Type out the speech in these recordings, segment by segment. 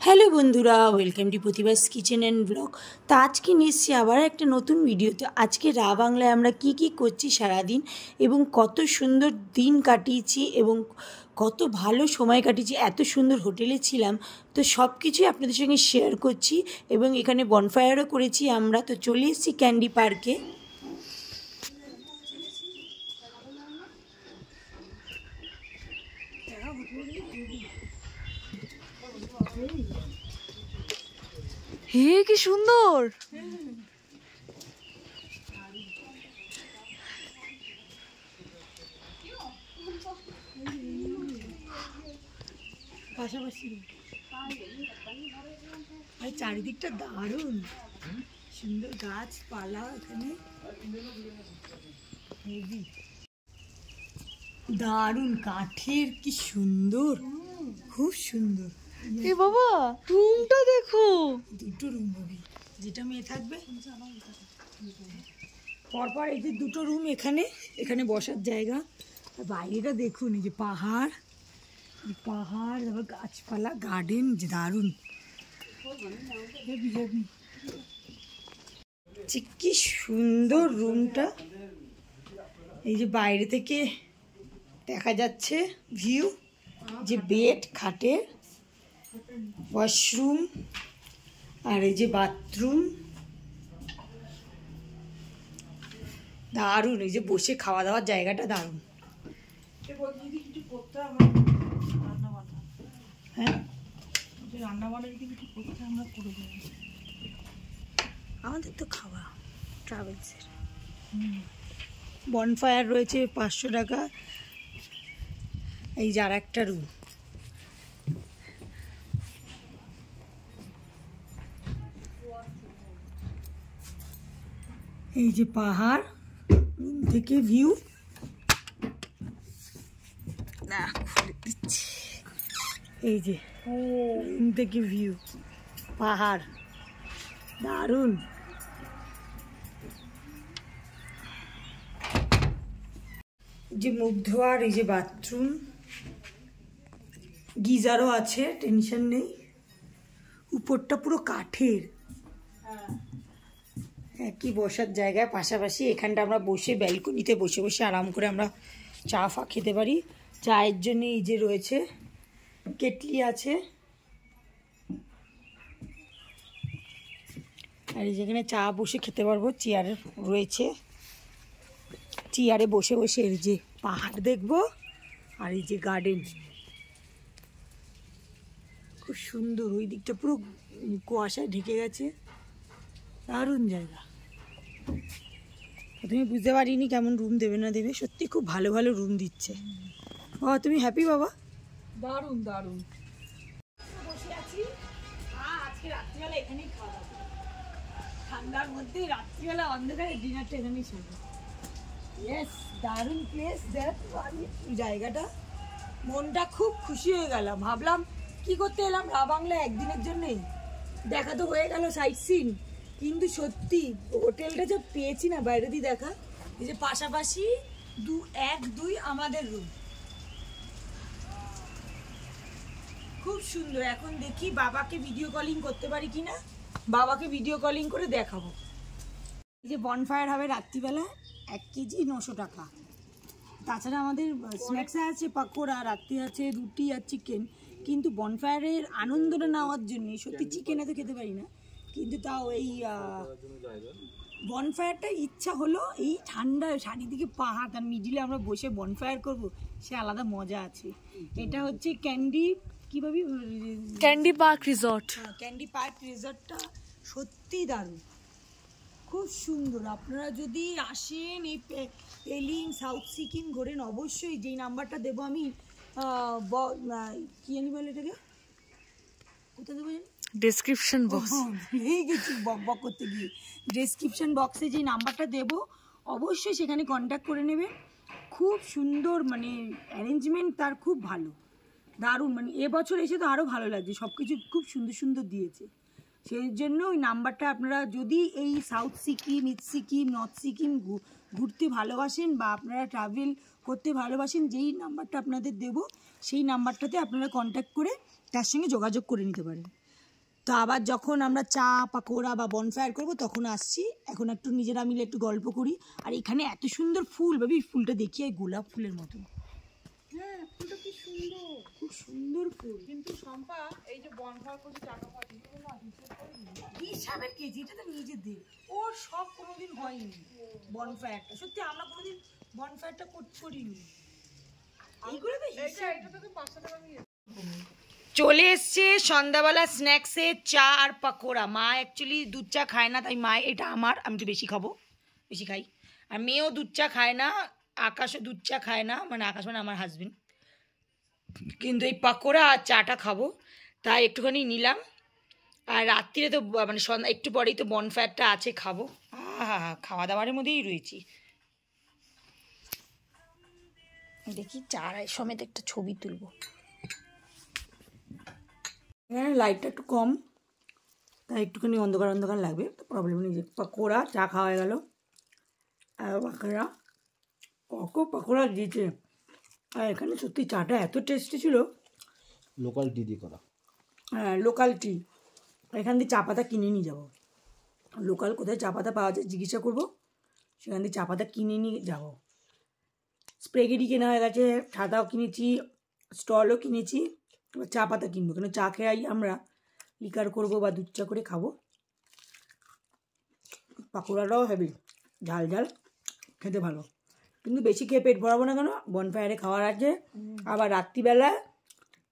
Hello বন্ধুরা, welcome to Pratibha's kitchen and blog. তো আজকে নিচ্ছি আবার একটা নতুন ভিডিও। তো আজকে বাংলায় আমরা কি করছি সারাদিন এবং কত সুন্দর দিন কাটিয়েছি এবং কত ভালো সময় কাটিয়েছি, এত সুন্দর হোটেলে ছিলাম, তো সব কিছুই আপনাদের সঙ্গে শেয়ার করছি। এবং এখানে বনফায়ারও করেছি আমরা। তো চলে এসেছি ক্যান্ডি পার্কে। হে কি সুন্দর! পাশাপাশি আর চারিদিকটা দারুণ সুন্দর, গাছপালা এখানে দারুণ, কাঠের কি সুন্দর, খুব সুন্দর। এ বাবা, রুমটা দেখো। দুটো রুম হবে, যেটা মেয়ে থাকবে পরপর। এই যে দুটো রুম, এখানে এখানে বসার জায়গা। আর বাইরেটা দেখুন, এই যে পাহাড়, পাহাড়, তারপর গাছপালা, গার্ডেন, যে দারুণ, কি সুন্দর রুমটা। এই যে বাইরে থেকে দেখা যাচ্ছে ভিউ, যে বেড, খাটের, ওয়াশরুম, আর এই যে বাথরুম, দারুণ। এই যে বসে খাওয়া দাওয়ার জায়গাটা দারুণ। হ্যাঁ, আমাদের তো খাওয়া ট্রাভেলসের। বনফায়ার রয়েছে 500 টাকা। এই যে আর একটা রুম, এই যে পাহাড়, রুম থেকে ভিউ। না, খুলে দিচ্ছি। এই যে রুম থেকে ভিউ, পাহাড়, দারুণ। যে মুখ ধোয়ার, এই যে বাথরুম, গিজারও আছে, টেনশন নেই। উপরটা পুরো কাঠের, একই বসার জায়গায় পাশাপাশি। এখানটা আমরা বসে ব্যালকনিতে বসে বসে আরাম করে আমরা চা ফা খেতে পারি। চায়ের জন্য এই যে রয়েছে কেটলি আছে, আর এই যেখানে চা বসে খেতে পারবো, চেয়ার রয়েছে। চেয়ারে বসে বসে এই যে পাহাড় দেখবো, আর এই যে গার্ডেন, খুব সুন্দর। ওই দিকটা পুরো কুয়াশায় ঢেকে গেছে, দারুণ জায়গা। প্রথমে বুঝতে পারিনি কেমন রুম দেবে না দেবে, সত্যি খুব ভালো ভালো রুম দিচ্ছে। বাবা, তুমি হ্যাপি বাবা? দারুণ দারুণ। বসে আছি, আজকে রাত্রিবেলা এখানেই খাওয়া দাওয়া, ঠান্ডার মধ্যে রাত্রিবেলা অন্ধকারে ডিনারটা এখানেই ছিল। ইয়েস, দারুণ প্লেস। দেখ জায়গাটা, মনটা খুব খুশি হয়ে গেলাম। ভাবলাম কি করতে এলাম বাংলা একদিনের জন্যই, দেখা তো হয়ে গেল সাইট সিন, কিন্তু সত্যি হোটেলটা যা পেয়েছি না বাইরে দিয়ে দেখা। এই যে পাশাপাশি 1, 2 আমাদের রুম, খুব সুন্দর। এখন দেখি বাবাকে ভিডিও কলিং করতে পারি কিনা, বাবাকে ভিডিও কলিং করে দেখাবো। এই যে বনফায়ার হবে রাত্রিবেলা, 1 কেজি 900 টাকা। তাছাড়া আমাদের স্ন্যাক্সে আছে পাকোড়া, রাত্রি আছে রুটি আর চিকেন। কিন্তু বনফায়ারের আনন্দটা নেওয়ার জন্য, সত্যি চিকেন এত খেতে পারি না, কিন্তু তাও এই বনফায়ারটা ইচ্ছা হলো। এই ঠান্ডায় চারিদিকে পাহাড়, তার মিডিলে আমরা বসে বনফায়ার করব, সে আলাদা মজা আছে। এটা হচ্ছে candy park resort. Candy park রিসর্টটা সত্যি দারুণ, খুব সুন্দর। আপনারা যদি আসেন এই পেলিং সাউথ সিকিম ঘোরেন, অবশ্যই যেই নাম্বারটা দেবো আমি, কি জানি বলে এটাকে, কোথায় দেবো জানি, ডেসক্রিপশন বক্স। ভুলেই গেছি বক করতে গিয়ে। ডেসক্রিপশন বক্সে যে নাম্বারটা দেবো, অবশ্যই সেখানে কন্ট্যাক্ট করে নেবেন। খুব সুন্দর, মানে অ্যারেঞ্জমেন্ট তার খুব ভালো, দারুণ। মানে এবছর এসে তো আরও ভালো লাগছে, সব কিছু খুব সুন্দর সুন্দর দিয়েছে। সেই জন্য ওই নাম্বারটা, আপনারা যদি এই south Sikkim, east Sikkim, north Sikkim ঘুরতে ভালোবাসেন বা আপনারা ট্রাভেল করতে ভালোবাসেন, যেই নাম্বারটা আপনাদের দেবো সেই নাম্বারটাতে আপনারা কন্ট্যাক্ট করে তার সঙ্গে যোগাযোগ করে নিতে পারেন। তো আবার যখন আমরা চা পাকোড়া বা বনফায়ার করবো তখন আসছি। এখন একটু নিজেরা মিলে একটু গল্প করি। আর এখানে এত সুন্দর ফুল, ভাবি ফুলটা দেখি গোলাপ ফুলের মতো। হ্যাঁ, ফুলটা কি সুন্দর, খুব সুন্দর ফুল। কিন্তু শম্পা এই যে বনফায়ার করছে টাকা পাচ্ছি হিসাবের কেজি, এটা তো নিজেদের, ওর সব কোনোদিন হয়নি বনফায়ারটা। সত্যি আমরা কোনোদিন বনফায়ারটা করিনি। এইগুলো তো এটা তোকে 500 টাকা নিয়ে চলে এসছে সন্ধ্যাবেলা স্ন্যাক্সে চা আর পাকোড়া। মা অ্যাকচুয়ালি দুধ চা খায় না, তাই মা এটা আমার, আমি তো বেশি খাবো, বেশি খাই। আর মেয়েও দুধ চা খায় না, আকাশও দুধ চা খায় না, মানে আকাশ মানে আমার হাজবেন্ড। কিন্তু এই পাকোড়া আর চাটা খাবো, তাই একটুখানি নিলাম। আর রাত্রিরে তো মানে সন্ধ্যা একটু পরেই তো বনফায়ারটা আছে, খাবো। খাওয়া দাওয়ার মধ্যেই রয়েছি। দেখি চার সমেত একটা ছবি তুলবো। হ্যাঁ, লাইটটা একটু কম, তাই একটুখানি অন্ধকার অন্ধকার লাগবে, তো প্রবলেম নেই। যে পাকোড়া চা খাওয়া হয়ে গেল, আর পাকোড়া পাকোড়া দিয়েছে। আর এখানে সত্যি চাটা এত টেস্টি ছিল। লোকাল টি দিয়ে করা। হ্যাঁ, লোকাল টি। এখান দিয়ে চা পাতা কিনে নিয়ে যাবো। লোকাল কোথায় চা পাতা পাওয়া যায় জিজ্ঞাসা করবো, সেখান দিয়ে চা পাতা কিনে নিয়ে যাবো। স্প্রেগেটি কেনা হয়ে গেছে, ছাতাও কিনেছি, স্টলও কিনেছি। এবার চা পাতা কিনবো, কেন চা খেয়ে আমরা লিকার করবো বা দুধ চা করে খাবো। পাকোড়াটাও হেভি, ঝাল ঝাল, খেতে ভালো। কিন্তু বেশি খেয়ে পেট ভরাবো না, কেন বনফায়ারে খাওয়ার আছে। আবার রাত্রিবেলা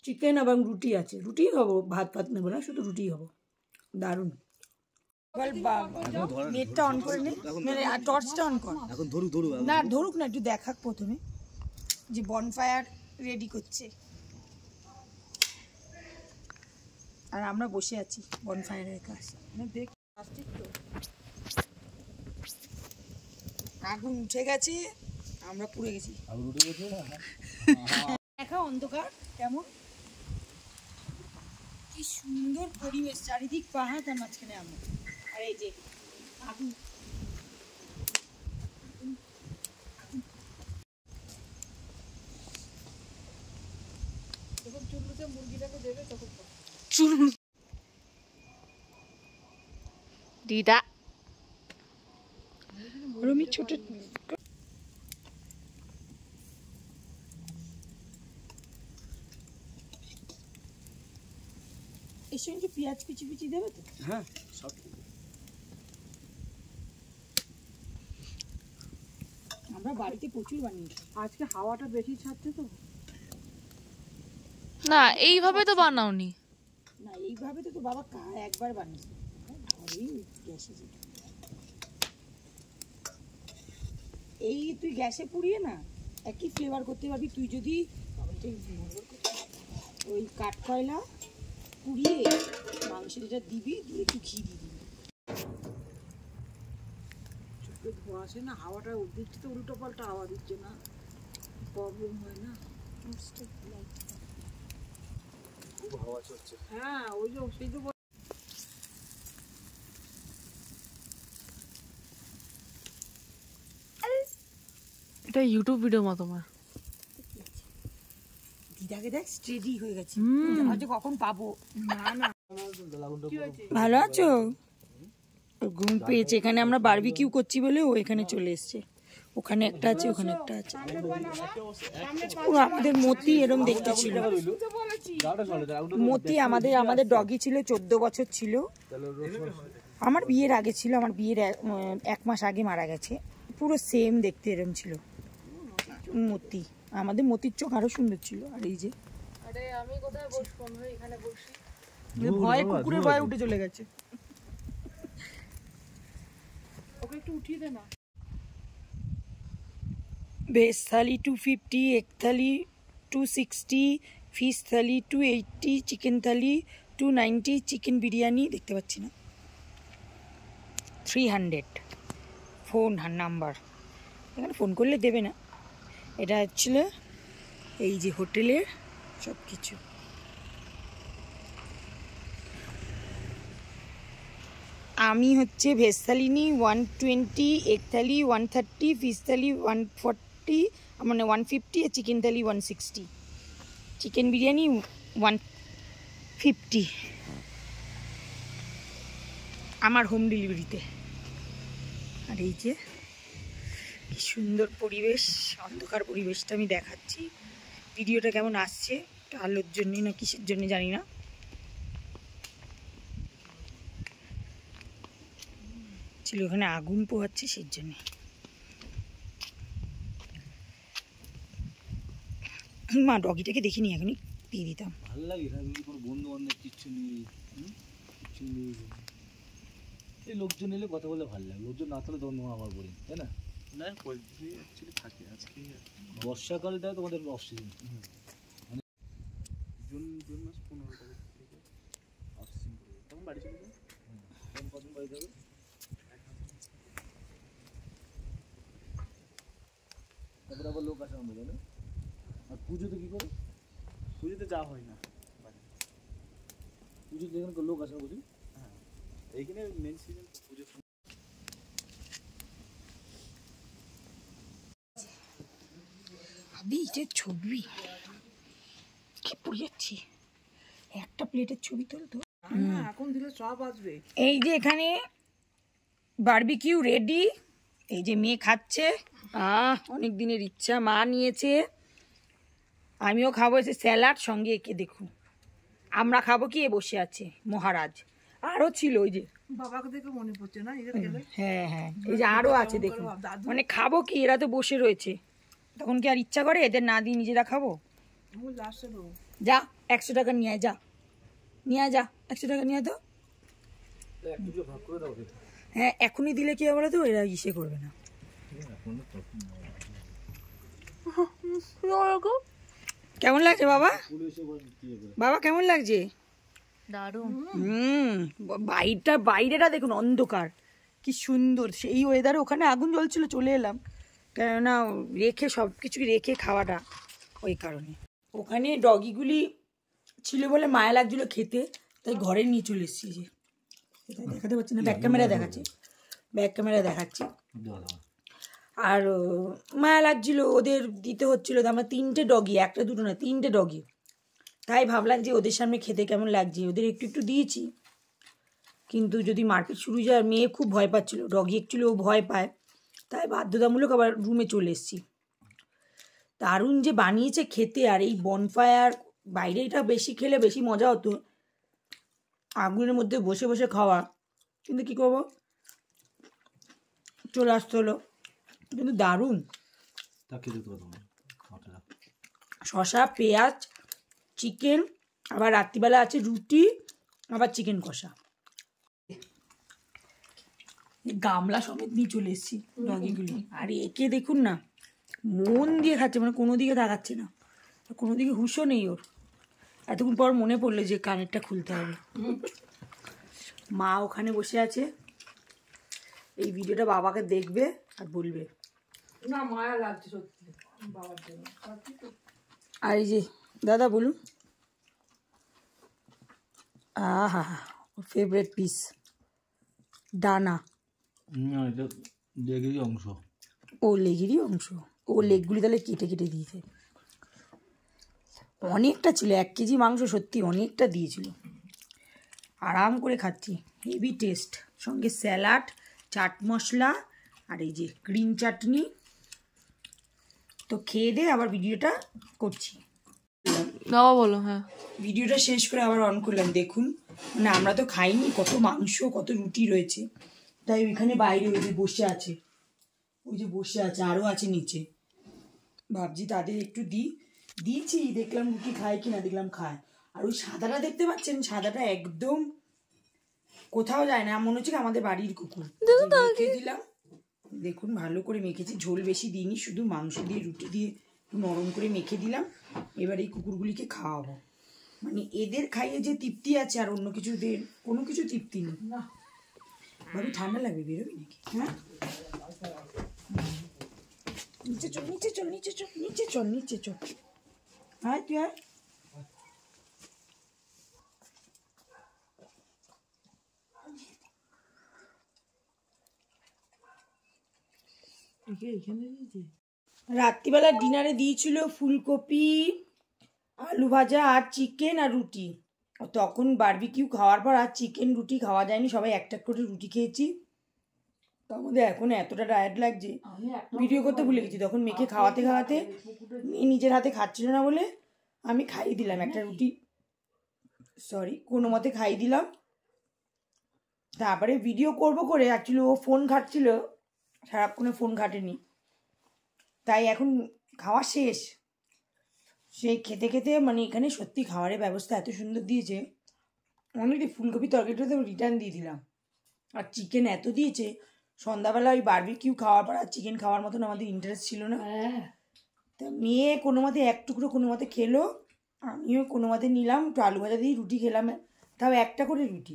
চিকেন এবং রুটি আছে, রুটি খাবো, ভাত ফাত নেবো না, শুধু রুটি খাবো। দারুণ। নেটটা অন করে নে, আর টর্চটা অন কর। এখন ধরুক না ধরুক না, একটু দেখাক প্রথমে যে বনফায়ার রেডি করছে, আর আমরা বসে আছি বনফায়ারের কাছে। দেখ প্লাস্টিক তো আগুন উঠে গেছে, আমরা পুড়ে গেছি। দেখা অন্ধকার কেমন, কি সুন্দর পরিবেশ, চারিদিক পাহাড়, তার মাঝখানে আমরা। আর এই যে আগুন, যখন চুল্লুতে মুরগিটাকে দেবে তখন দিদা রুমি ছোট এর সঙ্গে পেঁয়াজ কুচি কুচি দেবে তো? হ্যাঁ, সব আমরা বাড়িতে প্রচুর বানিয়েছি। আজকে হাওয়াটা বেশি ছাড়ছে তো। না এইভাবে তো বানাওনি। না এইভাবে তো তো বাবা একবার বানিয়েছে ঘরেই গ্যাসে। এই তুই গ্যাসে পুড়িয়ে না একই ফ্লেভার করতে পারবি। তুই যদি ওই কাঠ কয়লা পুড়িয়ে মাংসের এটা দিবি, দিয়ে একটু ঘি দিয়ে দিবি। চোখে ধোঁয়া আসে না, হাওয়াটা দিচ্ছে তো উল্টো পাল্টা হাওয়া দিচ্ছে না, প্রবলেম হয় না। খুব হাওয়া চলছে। হ্যাঁ, ওই যে সেই যে এটা ইউটিউব ভিডিও মতো তোমার। দিদাকে দেখ স্টেডি হয়ে গেছে, আজ কখন পাবো। না না ভালো আছো? ঘুম পেয়েছে, এখানে আমরা বারবিকিউ করছি বলে ও এখানে চলে এসছে। ওখানে একটা আছে, ওখানে একটা আছে। ও আমাদের মতি এরম দেখতে ছিল। মতি আমাদের ডগি ছিল, 14 বছর ছিল। আমার বিয়ের আগে ছিল, আমার বিয়ের 1 মাস আগে মারা গেছে। পুরো সেম দেখতে এরম ছিল মতি। আমাদের মতির চোখ আরো সুন্দর ছিল। আর এই যে আরে আমি কোথায় বসবো, আমি এখানে বসি। ভয়ে কুকুরের ভয়ে উঠে চলে গেছে। ওকে একটু উঠিয়ে দে না। ভেজ থালি 250, এগ থালি 260, ফিশ থালি 280, চিকেন থালি 290, চিকেন বিরিয়ানি দেখতে পাচ্ছি না 300। ফোন নাম্বার এখানে ফোন করলে দেবে না। এটা হচ্ছিল এই যে হোটেলের সব কিছু। আমি হচ্ছে ভেজ থালি নিই 120, এগ থালি 130, ফিশ থালি 140 মানে 150, আর চিকেন থালি 160, চিকেন বিরিয়ানি 150। আমার হোম ডেলিভারিতে। আর এই যে কি সুন্দর পরিবেশ, অন্ধকার পরিবেশটা আমি দেখাচ্ছি। ভিডিওটা কেমন আসছে, আলোর জন্য না কিসের জন্য জানি না। ছিল ওখানে আগুন পোহাচ্ছে সেই জন্যে। মা ডগিটাকে দেখিনি, এখনই দিয়ে দিতাম। ভালো লাগে না, কোনো বন্ধু বান্ধব কিচ্ছু নেই, কিচ্ছু নেই। এই লোকজন এলে কথা বলে ভালো লাগে, লোকজন না থাকলে তখন তোমার আমার বলি, তাই না? না অ্যাকচুয়ালি থাকে আজকে বর্ষাকালটা তোমাদের অফ সিজন, মানে জুন মাস 15 তারিখ থেকে অফ সিজন করে তখন বাড়ি চলে যাবে। তখন কদিন বাড়ি যাবে? তারপরে আবার লোক আসে আমাদের, তাই না? আর পুজোতে কী করে? পুজোতে যাওয়া হয় না, পুজোতে যেখানে লোক আসে বুঝি। হ্যাঁ, এইখানে মেন সিজন পুজো। আবি যে ছবি কি পড়ে যাচ্ছি, একটা প্লেটের ছবি তুলতো। এখন দিলে সব আসবে। এই যে এখানে বারবিকিউ রেডি, এই যে মেয়ে খাচ্ছে। অনেক দিনের ইচ্ছা, মা নিয়েছে, আমিও খাবো। এসে স্যালাড সঙ্গে একে দেখুন, আমরা খাবো কি, এ বসে আছে মহারাজ। আরও ছিল ওই যে, বাবাকে দেখে মনে পড়ছে না এদের খেলে। হ্যাঁ হ্যাঁ, এই যে আরও আছে দেখুন। মানে খাবো কি, এরা তো বসে রয়েছে, তখন কি আর ইচ্ছা করে এদের না দিয়ে নিজেরা খাবো? যা 100 টাকা নিয়ে আয়, যা নিয়ে আয়, যা 100 টাকা নিয়ে আয় তো। হ্যাঁ, এখনই দিলে কি বলো তো, এরা ইসে করবে না। কেমন লাগছে বাবা? বাবা কেমন লাগছে? দারুণ। বাইরেটা দেখুন অন্ধকার, কি সুন্দর। সেই ওয়েদারে ওখানে আগুন জ্বলছিল, চলে এলাম, কেননা রেখে সব কিছু রেখে খাওয়াটা, ওই কারণে। ওখানে ডগিগুলি ছিল বলে মায়া লাগছিল খেতে, তাই ঘরে নিয়ে চলে এসেছি। যে দেখাতে পারছি না, ব্যাক ক্যামেরা দেখাচ্ছি, ব্যাক ক্যামেরা দেখাচ্ছি। আর মায়া লাগছিল, ওদের দিতে হচ্ছিল। আমরা 3টে ডগি, একটা দুটো না 3টে ডগি, তাই ভাবলাম যে ওদের সামনে খেতে কেমন লাগছে, ওদের একটু একটু দিয়েছি। কিন্তু যদি মারপিট শুরু যায়, মেয়ে খুব ভয় পাচ্ছিল, ডগি অ্যাকচুয়ালি ও ভয় পায়, তাই বাধ্যতামূলক আবার রুমে চলে এসেছি। দারুণ যে বানিয়েছে খেতে। আর এই বনফায়ার বাইরে এটা বেশি খেলে বেশি মজা হতো, আগুনের মধ্যে বসে বসে খাওয়া, কিন্তু কী করবো, চলে আসতে হলো। কিন্তু দারুণ, শসা, পেঁয়াজ, চিকেন, আবার রাত্রিবেলা আছে রুটি, আবার চিকেন কষা। গামলা সমেত নিয়ে চলে এসেছি ডগিগুলি। আর একে দেখুন না, মন দিয়ে খাচ্ছে, মানে কোনো দিকে তাকাচ্ছে না, কোনো দিকে হুঁশও নেই ওর। এতক্ষণ পর মনে পড়লো যে কানেরটা খুলতে হবে। মা ওখানে বসে আছে, এই ভিডিওটা বাবাকে দেখবে আর বলবে। না মায়া লাগছে সত্যি বাবার জন্য। আর এই যে দাদা বলুন। আহা, ফেভারিট পিস ডানা। এটা লেগেরই অংশ। ও লেগেরই অংশ, ও লেগগুলি তাহলে কেটে কেটে দিয়েছে। অনেকটা ছিল, 1 কেজি মাংস, সত্যি অনেকটা দিয়েছিল। আরাম করে খাচ্ছি, হেভি টেস্ট, সঙ্গে স্যালাড, চাট মশলা, আর এই যে গ্রিন চাটনি। তো খেয়ে দিয়ে আবার ভিডিওটা করছি। বাবা বলো। হ্যাঁ, ভিডিওটা শেষ করে আবার অন করলাম। দেখুন, মানে আমরা তো খাইনি, কত মাংস, কত রুটি রয়েছে। তাই ওইখানে বাইরে ওই যে বসে আছে, ওই যে বসে আছে, আরও আছে নিচে। ভাবছি তাদের একটু দিয়েছি, দেখলাম রুটি খায় কি না, দেখলাম খায়। আর ওই সাদাটা দেখতে পাচ্ছেন, সাদাটা একদম কোথাও যায় না, মনে হচ্ছে আমাদের বাড়ির কুকুর। মেখে দিলাম, দেখুন ভালো করে মেখেছি, ঝোল বেশি দিইনি, শুধু মাংস দিয়ে রুটি দিয়ে নরম করে মেখে দিলাম। এবার এই কুকুরগুলিকে খাওয়াবো, মানে এদের খাইয়ে যে তৃপ্তি আছে, আর অন্য কিছু কোনো কিছু তৃপ্তি নেই। না ভাবি ঠান্ডা লাগবে, বেরোবি নাকি? হ্যাঁ, নিচে চল, নিচে চল, নিচে চল, নিচে চল, নিচে চল। হ্যাঁ তুই আয়। রাত্রিবেলা ডিনারে দিয়েছিল ফুলকপি, আলু ভাজা, আর চিকেন, আর রুটি। তখন বারবিকিউ খাওয়ার পর আর চিকেন রুটি খাওয়া যায়নি, সবাই একটা করে রুটি খেয়েছি। তার মধ্যে এখন এতটা টায়ার্ড লাগছে, ভিডিও করতে ভুলে গেছি। তখন মেয়েকে খাওয়াতে খাওয়াতে মেয়ে নিজের হাতে খাচ্ছিল না বলে আমি খাইয়ে দিলাম একটা রুটি, কোনো মতে খাইয়ে দিলাম। তারপরে ভিডিও করব করে অ্যাকচুয়ালি ও ফোন ঘাটছিল, সারাক্ষণে ফোন ঘাটেনি, তাই এখন খাওয়া শেষ। সেই খেতে খেতে মানে এখানে সত্যি খাবারের ব্যবস্থা এত সুন্দর দিয়েছে, অনেকটি ফুলকপি তরকারিটা তো রিটার্ন দিয়ে দিলাম। আর চিকেন এত দিয়েছে, সন্ধ্যাবেলা ওই বারবিকিউ খাওয়ার পর আর চিকেন খাওয়ার মতন আমাদের ইন্টারেস্ট ছিল না। তা মেয়ে কোনো মতে এক টুকরো কোনো মতে খেলো, আমিও কোনো মতে নিলাম, একটু আলু ভাজা দিয়ে রুটি খেলাম, তাও একটা করে রুটি।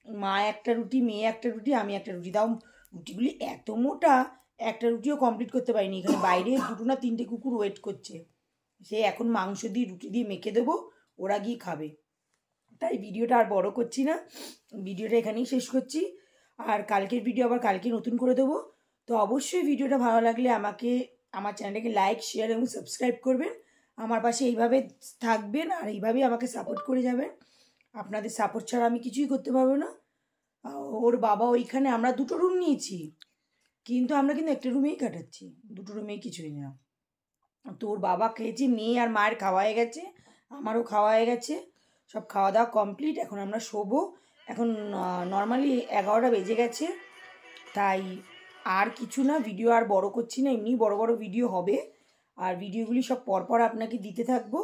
মা একটা রুটি, মেয়ে একটা রুটি, আমি একটা রুটি। তাও রুটিগুলি এত মোটা, একটা রুটিও কমপ্লিট করতে পারিনি। এখানে বাইরে 2 না 3টে কুকুর ওয়েট করছে, সে এখন মাংস দিয়ে রুটি দিয়ে মেখে দেবো, ওরা গিয়ে খাবে। তাই ভিডিওটা আর বড় করছি না, ভিডিওটা এখানেই শেষ করছি। আর কালকের ভিডিও আবার কালকে নতুন করে দেবো। তো অবশ্যই ভিডিওটা ভালো লাগলে আমাকে, আমার চ্যানেলটাকে লাইক, শেয়ার এবং সাবস্ক্রাইব করবেন। আমার পাশে এইভাবে থাকবেন আর এইভাবেই আমাকে সাপোর্ট করে যাবেন। আপনাদের সাপোর্ট ছাড়া আমি কিছুই করতে পারবো না। ওর বাবা ওইখানে, আমরা 2টো রুম নিয়েছি, কিন্তু আমরা কিন্তু একটা রুমেই কাটাচ্ছি, 2টো রুমেই কিছুই না। তো ওর বাবা খেয়েছি, মেয়ে আর মায়ের খাওয়া হয়ে গেছে, আমারও খাওয়া হয়ে গেছে, সব খাওয়া দাওয়া কমপ্লিট। এখন আমরা শোবো। এখন নর্মালি 11টা বেজে গেছে, তাই আর কিছু না, ভিডিও আর বড় করছি না, এমনি বড় বড় ভিডিও হবে। আর ভিডিওগুলি সব পরপর আপনাকে দিতে থাকবো।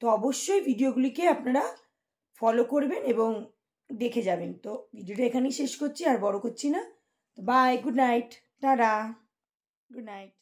তো অবশ্যই ভিডিওগুলিকে আপনারা ফলো করবেন এবং দেখে যাবেন। তো ভিডিওটা এখানেই শেষ করছি, আর বড় করছি না। Bye, good night, tata, good night.